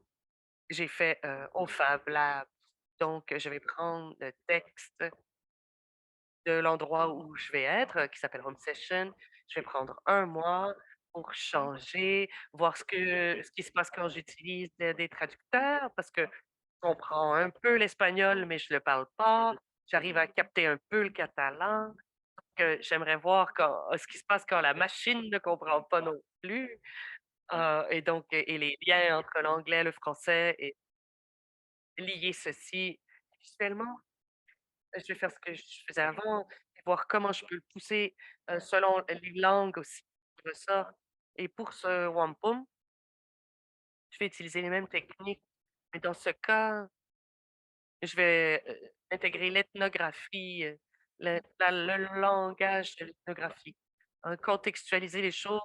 [SPEAKER 1] j'ai fait, au Fab Lab. Donc, je vais prendre le texte de l'endroit où je vais être, qui s'appelle Home Session. Je vais prendre un mois pour changer, voir ce qui se passe quand j'utilise des traducteurs, parce que je comprends un peu l'espagnol, mais je ne le parle pas. J'arrive à capter un peu le catalan, que j'aimerais voir ce qui se passe quand la machine ne comprend pas non plus, et donc et les liens entre l'anglais, le français, et lier ceci visuellement. Je vais faire ce que je faisais avant et voir comment je peux le pousser, selon les langues aussi qui ressortent, et pour ce wampum, je vais utiliser les mêmes techniques, mais dans ce cas, je vais, intégrer l'ethnographie, le langage de l'ethnographie, contextualiser les choses,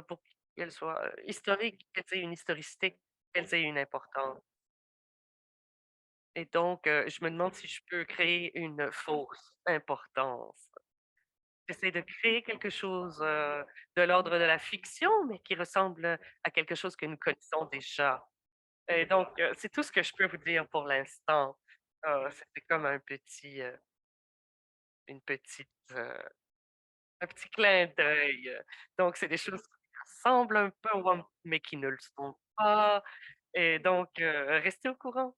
[SPEAKER 1] pour qu'elles soient, historiques, qu'elles aient une historicité, qu'elles aient une importance, et donc je me demande si je peux créer une fausse importance. J'essaie de créer quelque chose, de l'ordre de la fiction, mais qui ressemble, à quelque chose que nous connaissons déjà, et donc c'est tout ce que je peux vous dire pour l'instant. C'était comme une petite, un petit clin d'œil, donc c'est des choses qui ressemblent un peu au One mais qui ne le sont pas, et donc restez au courant.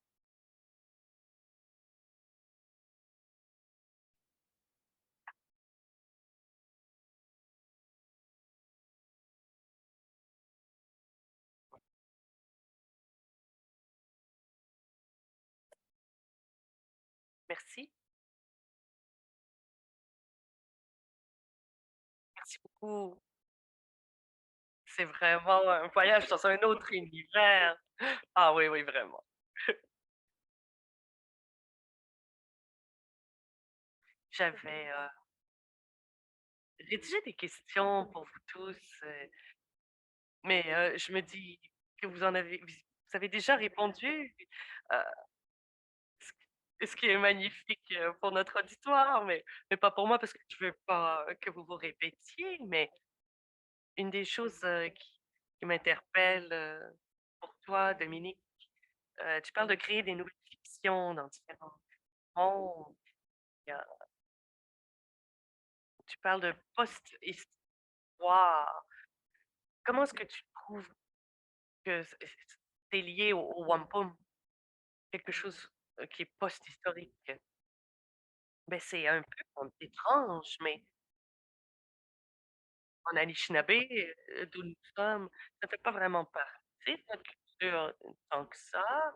[SPEAKER 1] Merci. Merci beaucoup. C'est vraiment un voyage dans un autre univers. Ah oui, oui, vraiment. J'avais, rédigé des questions pour vous tous, mais je me dis que vous avez déjà répondu, heu, ce qui est magnifique, pour notre auditoire, mais pas pour moi parce que je veux pas que vous vous répétiez, mais une des choses, qui m'interpelle, pour toi, Dominique, tu parles de créer des nouvelles fictions dans différents mondes. Il y a Tu parles de post-histoire. Comment est-ce que tu trouves que c'est lié au wampum? Quelque chose, qui est post-historique? Ben c'est un peu étrange, mais en Anishinabé, d'où nous sommes, ça fait pas vraiment partie de notre culture tant que ça.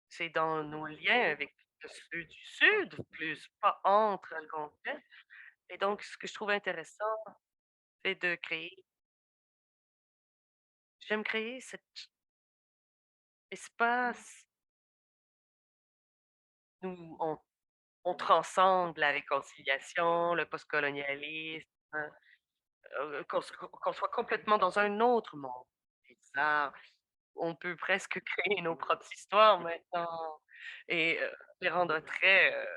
[SPEAKER 1] C'est dans nos liens avec ceux du Sud, plus pas entre Algonquins et donc ce que je trouve intéressant, c'est de créer j'aime créer cet espace où on transcende la réconciliation, le postcolonialisme, qu'on soit complètement dans un autre monde. Et ça, on peut presque créer nos propres histoires maintenant et les rendre très,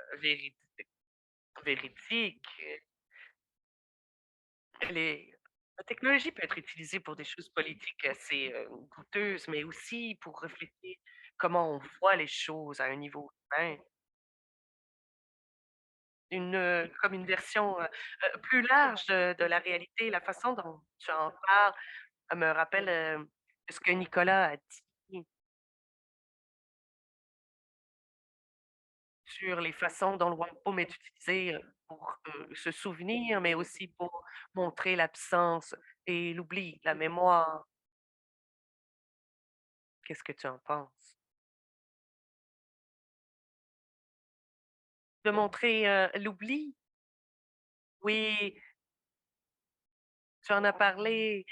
[SPEAKER 1] véridiques. La technologie peut être utilisée pour des choses politiques assez, coûteuses, mais aussi pour refléter comment on voit les choses à un niveau humain. Comme une version, plus large de la réalité. La façon dont tu en parles, me rappelle, ce que Nicolas a dit sur les façons dont le wampum est utilisé, pour, se souvenir, mais aussi pour montrer l'absence et l'oubli, la mémoire. Qu'est-ce que tu en penses? De montrer, l'oubli? Oui, tu en as parlé,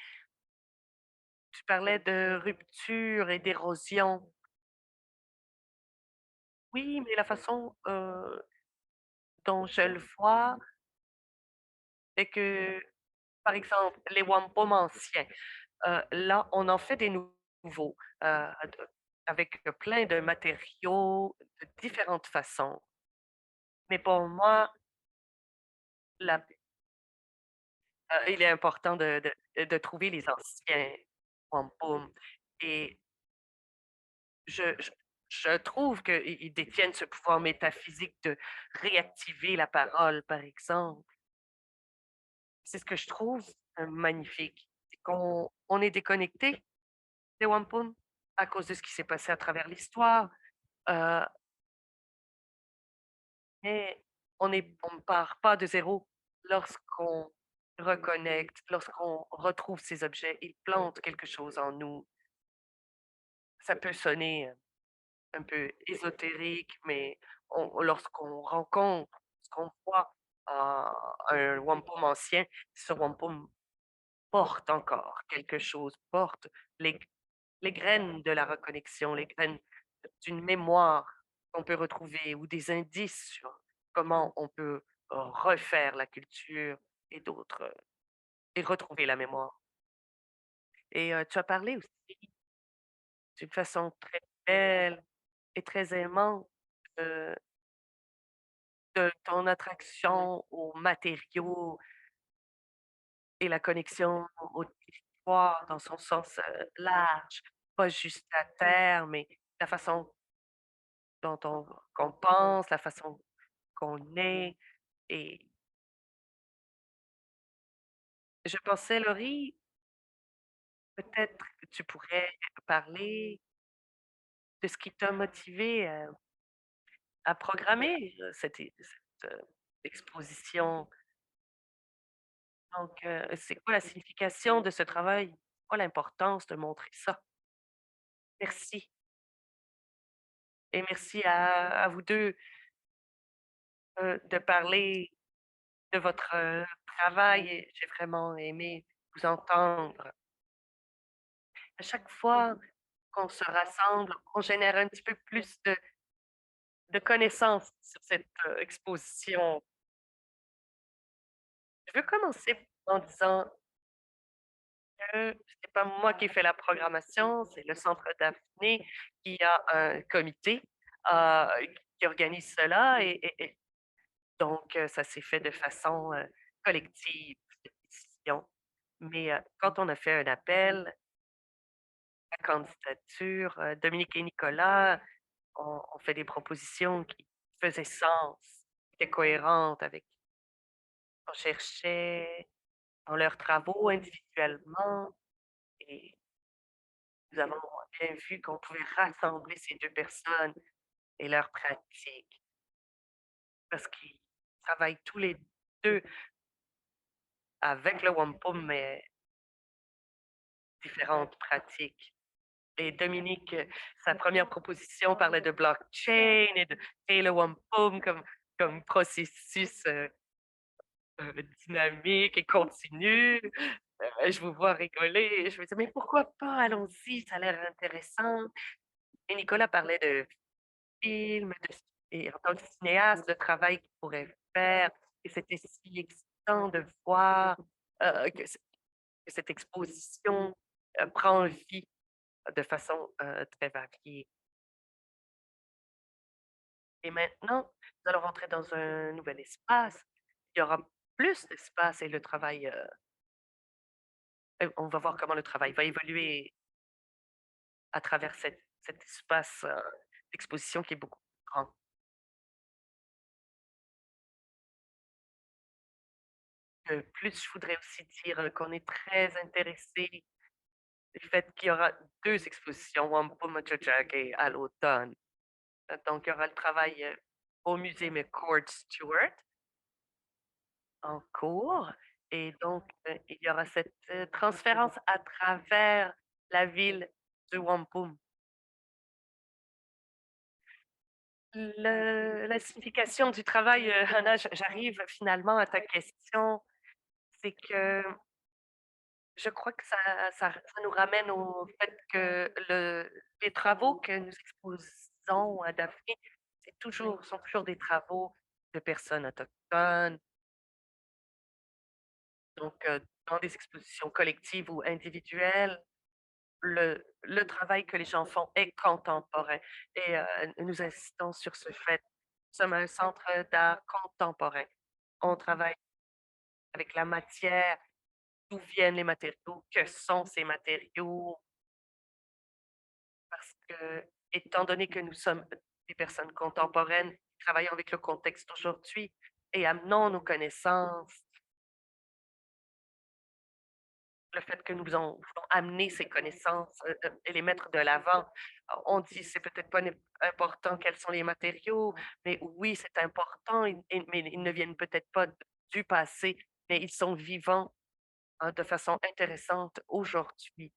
[SPEAKER 1] tu parlais de rupture et d'érosion. Oui, mais la façon, dont je le vois, c'est que, par exemple, les wampums anciens, là, on en fait des nouveaux, d avec plein de matériaux de différentes façons. Mais pour moi, la il est important de trouver les anciens wampums et je je trouve qu'ils détiennent ce pouvoir métaphysique de réactiver la parole, par exemple. C'est ce que je trouve, magnifique. C'est qu'on est déconnecté des wampums à cause de ce qui s'est passé à travers l'histoire, heu, mais on ne part pas de zéro lorsqu'on reconnecte, lorsqu'on retrouve ces objets. Ils plantent quelque chose en nous. Ça peut sonner, un peu ésotérique, mais lorsqu'on rencontre, lorsqu'on voit, un wampum ancien, ce wampum porte encore quelque chose, porte les les graines de la reconnexion, les graines d'une mémoire qu'on peut retrouver ou des indices sur comment on peut refaire la culture et d'autres, et retrouver la mémoire. Et tu as parlé aussi d'une façon très belle et très aimante, heu, de ton attraction aux matériaux et la connexion au territoire dans son sens, large, pas juste la terre, mais la façon dont on qu'on pense, la façon qu'on est et je pensais, Laurie, peut-être que tu pourrais parler de ce qui t'a motivé, à programmer, exposition. Donc, c'est quoi la signification de ce travail? Quoi l'importance de montrer ça? Merci. et merci à vous 2 de parler de votre, travail et j'ai vraiment aimé vous entendre. À chaque fois qu'on se rassemble, on génère un petit peu plus de connaissances sur cette, exposition. Je veux commencer en disant que c'est pas moi qui fais la programmation, c'est le Centre Daphné qui a un comité, heu, qui organise cela et donc ça s'est fait de façon, collective, cette décision. Mais quand on a fait un appel à candidature, Dominique et Nicolas ont fait des propositions qui faisaient sens, qui étaient cohérentes avec ce qu'on cherchait dans leurs travaux individuellement et nous avons bien vu qu'on pouvait rassembler ces 2 personnes et leurs pratiques parce qu'ils travaillent tous les 2 avec le wampum, mais différentes pratiques. Et Dominique, sa première proposition parlait de blockchain et de créer le wampum comme processus, dynamique et continu. Je vous vois rigoler. Je me dis: «Mais pourquoi pas? Allons-y, ça a l'air intéressant». Et Nicolas parlait de films, et en tant que cinéaste, le travail qu'il pourrait faire et c'était si excitant de voir, que cette exposition, prend vie de façon, très variée. Et maintenant, nous allons rentrer dans un nouvel espace. Il y aura plus d'espace et le travail, on va voir comment le travail va évoluer à travers cet espace, d'exposition qui est beaucoup plus grand. Plus je voudrais aussi dire, qu'on est très intéressé du fait qu'il y aura 2 expositions, Wampo Mochajake à l'automne. Donc il y aura le travail, au musée McCord Stewart en cours et donc il y aura cette, transférence à travers la ville de Wampum. La signification du travail, Hannah, j'arrive finalement à ta question. C'est que je crois que ça nous ramène au fait que les travaux que nous exposons à Daphné, sont toujours des travaux de personnes autochtones, donc dans des expositions collectives ou individuelles, le travail que les gens font est contemporain et nous insistons sur ce fait. Nous sommes un centre d'art contemporain. On travaille avec la matière, d'où viennent les matériaux, que sont ces matériaux, parce que, étant donné que nous sommes des personnes contemporaines, travaillons avec le contexte d'aujourd'hui et amenons nos connaissances, le fait que nous voulons amener ces connaissances, et les mettre de l'avant. On dit: «C'est peut-être pas important quels sont les matériaux», mais oui, c'est important mais ils ne viennent peut-être pas du passé, mais ils sont vivants, de façon intéressante aujourd'hui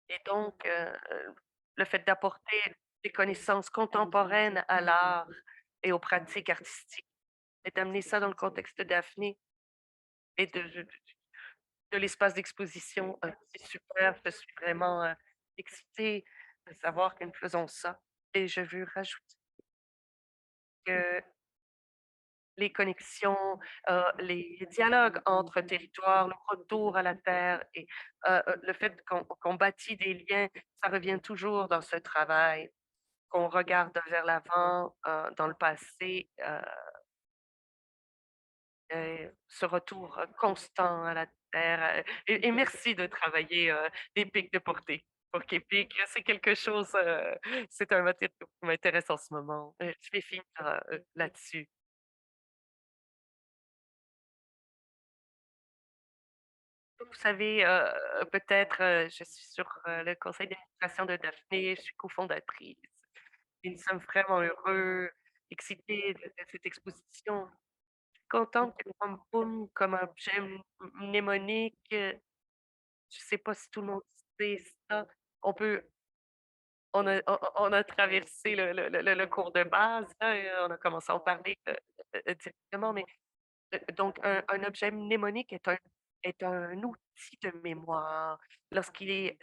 [SPEAKER 1] et donc le fait d'apporter des connaissances contemporaines à l'art et aux pratiques artistiques et d'amener ça dans le contexte de Daphné et de l'espace d'exposition, c'est super. Je suis vraiment, excitée de savoir que nous faisons ça et je veux rajouter que les connexions, les dialogues entre territoires, le retour à la terre et le fait qu'on bâtit des liens, ça revient toujours dans ce travail, qu'on regarde vers l'avant, dans le passé, ce retour, constant à la terre, et merci de travailler, les pics de portée pour qu'EPIC, c'est quelque chose, c'est un matériau qui m'intéresse en ce moment. Je vais finir, là-dessus. Vous savez, peut-être, je suis sur, le conseil d'administration de Daphné, je suis cofondatrice et nous sommes vraiment heureux, excités de cette exposition. Contente que le Wampum comme objet mnémonique, je sais pas si tout le monde sait ça. On peut on a traversé le cours de base, là, et on a commencé à en parler, directement, mais donc un objet mnémonique est un outil de mémoire lorsqu'il est,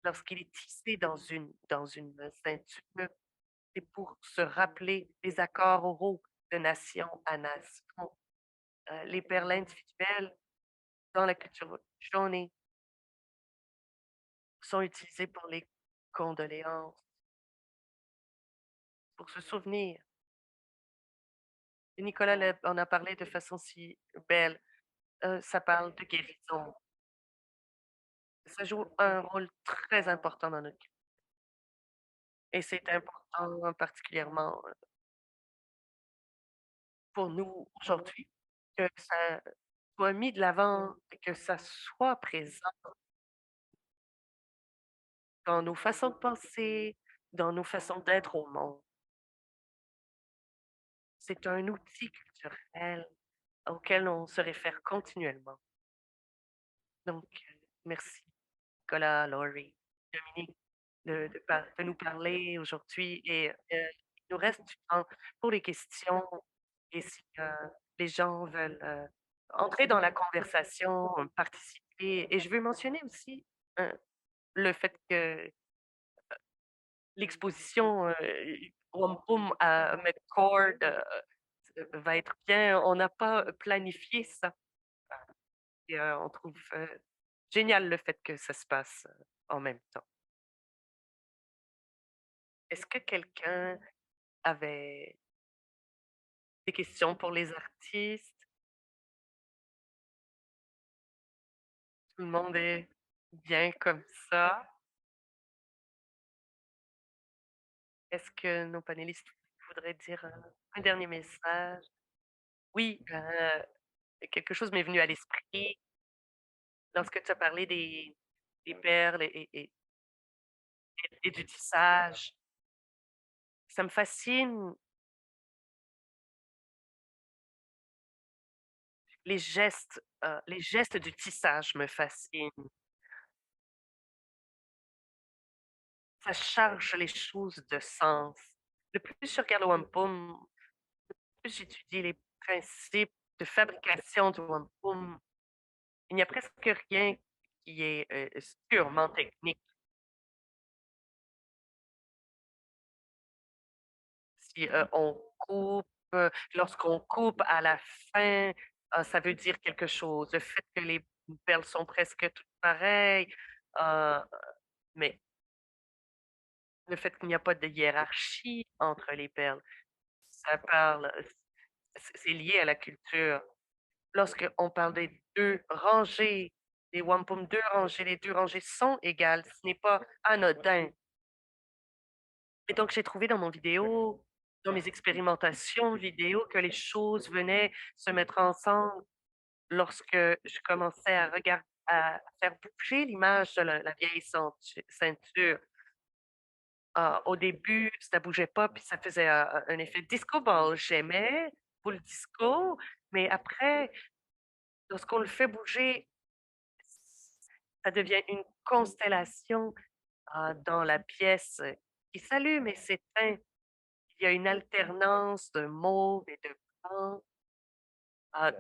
[SPEAKER 1] lorsqu'il est tissé dans une ceinture, c'est pour se rappeler les accords oraux de nation à nation. Les perles individuelles dans la culture shona sont utilisées pour les condoléances, pour se souvenir. Et Nicolas en a parlé de façon si belle. Ça parle de guérison. Ça joue un rôle très important dans notre vie et c'est important particulièrement, pour nous aujourd'hui que ça soit mis de l'avant et que ça soit présent dans nos façons de penser, dans nos façons d'être au monde. C'est un outil culturel auquel on se réfère continuellement. Donc, merci Nicolas, Laurie, Dominique de nous parler aujourd'hui et il nous reste du temps pour les questions et si, les gens veulent, entrer dans la conversation, participer et je veux mentionner aussi, heu, le fait que l'exposition, Wampum à McCord, va être bien. On n'a pas planifié ça et on trouve, génial le fait que ça se passe, en même temps. Est-ce que quelqu'un avait des questions pour les artistes? Tout le monde est bien comme ça? Est-ce que nos panélistes voudraient dire, un dernier message? Oui, quelque chose m'est venu à l'esprit lorsque tu as parlé des perles et du tissage. Ça me fascine, les gestes du tissage me fascinent. Ça charge les choses de sens. Le plus je regarde le wampum, plus j'étudie les principes de fabrication du wampum. Il n'y a presque rien qui est, purement technique. Si, on coupe, lorsqu'on coupe à la fin, ça veut dire quelque chose. Le fait que les perles sont presque toutes pareilles, heu, mais le fait qu'il n'y a pas de hiérarchie entre les perles, ça parle, c'est lié à la culture. Lorsqu'on parle des 2 rangées, des wampum 2 rangées, les 2 rangées sont égales, ce n'est pas anodin et donc j'ai trouvé dans mon vidéo, dans mes expérimentations vidéo que les choses venaient se mettre ensemble lorsque je commençais à faire bouger l'image de la vieille ceinture. Au début, ça bougeait pas, puis ça faisait un effet disco ball. J'aimais pour le disco, mais après, lorsqu'on le fait bouger, ça devient une constellation, dans la pièce, qui s'allume et s'éteint. Il y a une alternance de mauve et de blanc,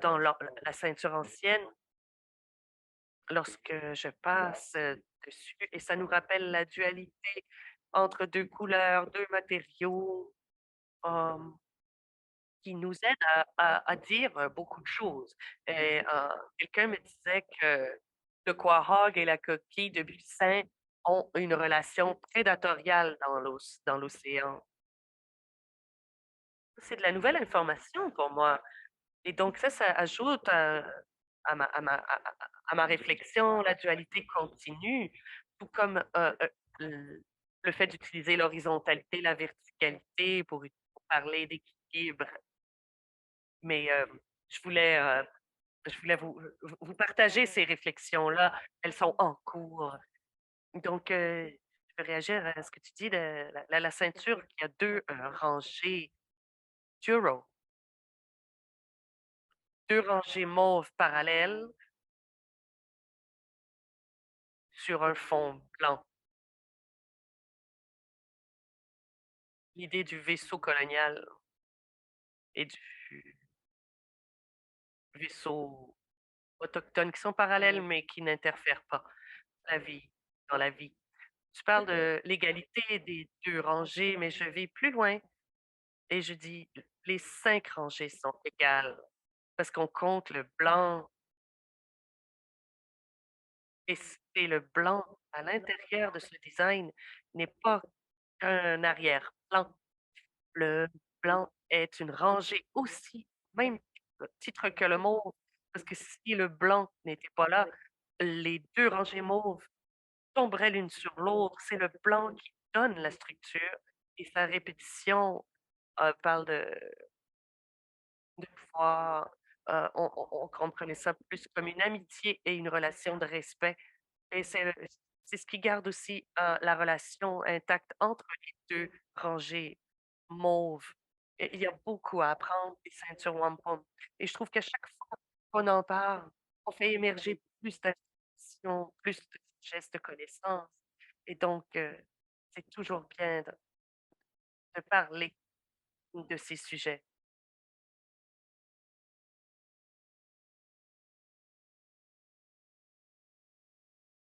[SPEAKER 1] dans la ceinture ancienne lorsque je passe, dessus et ça nous rappelle la dualité entre 2 couleurs, 2 matériaux. Hem Qui nous aide à dire, beaucoup de choses et quelqu'un me disait que le quahog et la coquille de buisson ont une relation prédatoriale dans l'océan. C'est de la nouvelle information pour moi et donc ça ajoute, à ma réflexion, la dualité continue, tout comme, le fait d'utiliser l'horizontalité, la verticalité pour parler d'équilibre. Mais, je voulais vous partager ces réflexions-là. Elles sont en cours. Donc, je veux réagir à ce que tu dis de la ceinture qui a 2 rangées Duro, 2 rangées mauve parallèles sur un fond blanc. l'idée du vaisseau colonial et du vaisseau autochtone qui sont parallèles, mais qui n'interfèrent pas la vie dans la vie. Tu parles de l'égalité des 2 rangées, mais je vais plus loin et je dis les 5 rangées sont égales parce qu'on compte le blanc et c'est le blanc à l'intérieur de ce design n'est pas qu'un arrière-plan. Le blanc est une rangée aussi, même titre que le mauve, parce que si le blanc n'était pas là, les 2 rangées mauves tomberaient l'une sur l'autre. C'est le blanc qui donne la structure et sa répétition, parle de pouvoir, on comprenait ça plus comme une amitié et une relation de respect et c'est ce qui garde aussi, la relation intacte entre les 2 rangées mauves et il y a beaucoup à apprendre des ceintures wampum et je trouve qu'à chaque fois qu'on en parle, on fait émerger plus d'informations, plus de gestes de connaissances et donc c'est toujours bien de parler de ces sujets.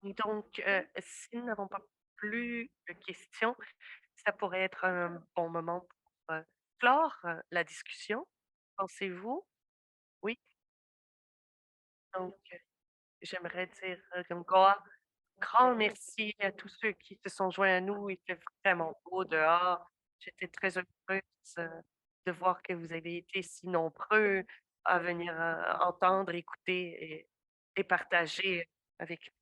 [SPEAKER 1] Donc si nous n'avons pas plus de questions, ça pourrait être un bon moment pour, clore, la discussion, pensez-vous? Oui? Donc j'aimerais dire, encore grand merci à tous ceux qui se sont joints à nous. Il fait vraiment beau dehors. J'étais très heureuse, de voir que vous avez été si nombreux à venir, entendre, écouter et partager avec